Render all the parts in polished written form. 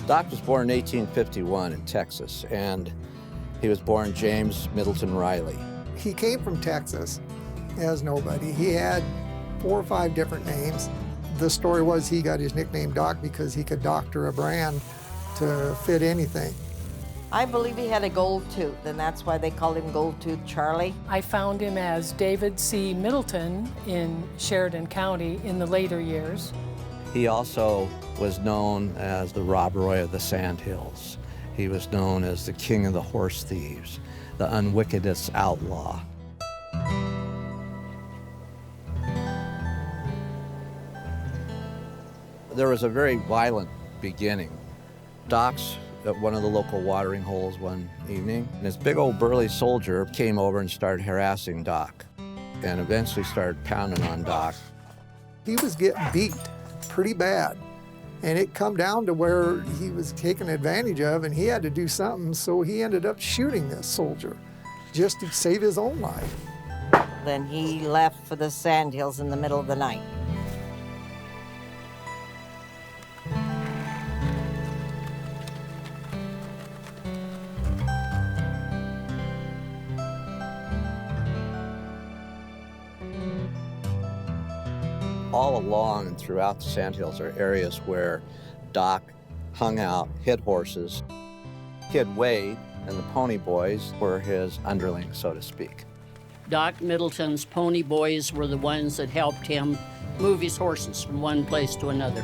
Doc was born in 1851 in Texas, and he was born James Middleton Riley. He came from Texas as nobody. He had 4 or 5 different names. The story was he got his nickname Doc because he could doctor a brand to fit anything. I believe he had a gold tooth, and that's why they called him Gold Tooth Charlie. I found him as David C. Middleton in Sheridan County in the later years. He also was known as the Rob Roy of the Sandhills. He was known as the King of the Horse Thieves, the unwickedest outlaw. There was a very violent beginning. Doc's at one of the local watering holes one evening, and this big old burly soldier came over and started harassing Doc, and eventually started pounding on Doc. He was getting beat pretty bad, and it come down to where he was taken advantage of, and he had to do something, so he ended up shooting this soldier just to save his own life. Then he left for the Sandhills in the middle of the night. All along and throughout the Sandhills are areas where Doc hung out, hid horses. Kid Wade and the Pony Boys were his underlings, so to speak. Doc Middleton's Pony Boys were the ones that helped him move his horses from one place to another.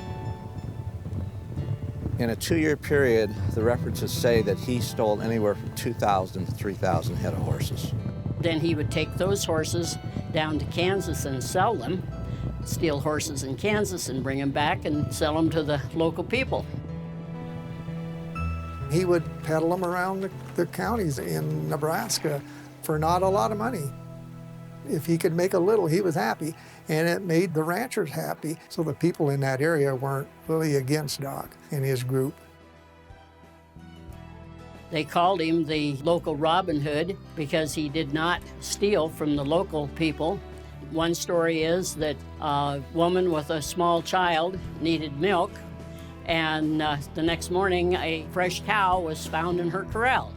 In a 2-year period, the references say that he stole anywhere from 2,000 to 3,000 head of horses. Then he would take those horses down to Kansas and sell them, steal horses in Kansas and bring them back and sell them to the local people. He would peddle them around the counties in Nebraska for not a lot of money. If he could make a little, he was happy, and it made the ranchers happy. So the people in that area weren't really against Doc and his group. They called him the local Robin Hood because he did not steal from the local people. One story is that a woman with a small child needed milk, and the next morning a fresh cow was found in her corral.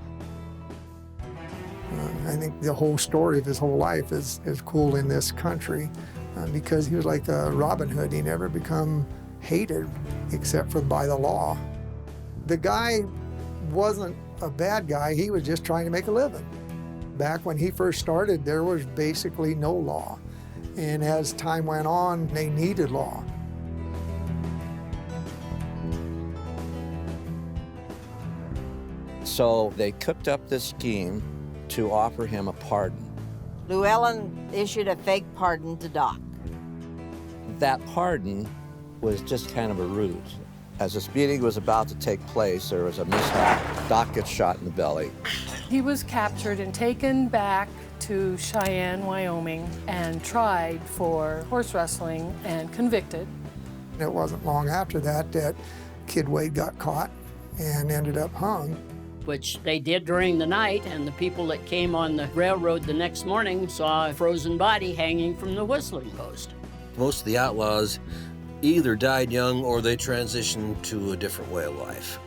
I think the whole story of his whole life is cool in this country because he was like a Robin Hood. He never become hated except for by the law. The guy wasn't a bad guy. He was just trying to make a living. Back when he first started, there was basically no law. And as time went on, they needed law. So they cooked up this scheme to offer him a pardon. Llewellyn issued a fake pardon to Doc. That pardon was just kind of a ruse. As this meeting was about to take place, there was a mishap. Doc gets shot in the belly. He was captured and taken back to Cheyenne, Wyoming, and tried for horse wrestling and convicted. It wasn't long after that that Kid Wade got caught and ended up hung. Which they did during the night, and the people that came on the railroad the next morning saw a frozen body hanging from the whistling post. Most of the outlaws either died young or they transitioned to a different way of life.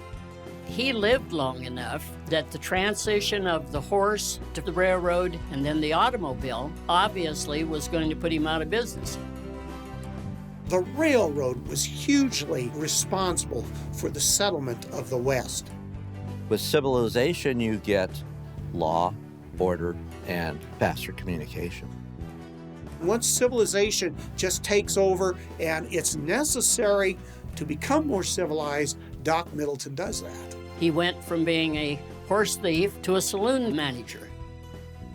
He lived long enough that the transition of the horse to the railroad and then the automobile obviously was going to put him out of business. The railroad was hugely responsible for the settlement of the West. With civilization, you get law, order, and faster communication. Once civilization just takes over and it's necessary to become more civilized, Doc Middleton does that. He went from being a horse thief to a saloon manager.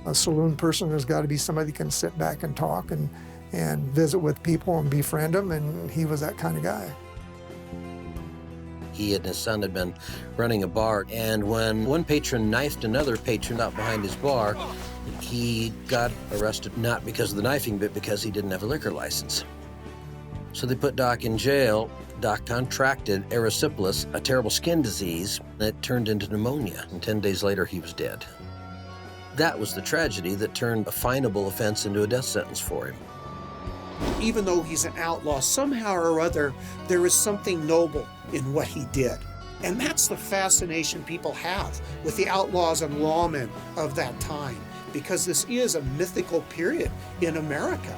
A saloon person has got to be somebody who can sit back and talk and visit with people and befriend them, and he was that kind of guy. He and his son had been running a bar, and when one patron knifed another patron out behind his bar, he got arrested not because of the knifing, but because he didn't have a liquor license. So they put Doc in jail. Doc contracted erysipelas, a terrible skin disease that turned into pneumonia, and 10 days later he was dead. That was the tragedy that turned a finable offense into a death sentence for him. Even though he's an outlaw, somehow or other, there is something noble in what he did. And that's the fascination people have with the outlaws and lawmen of that time, because this is a mythical period in America.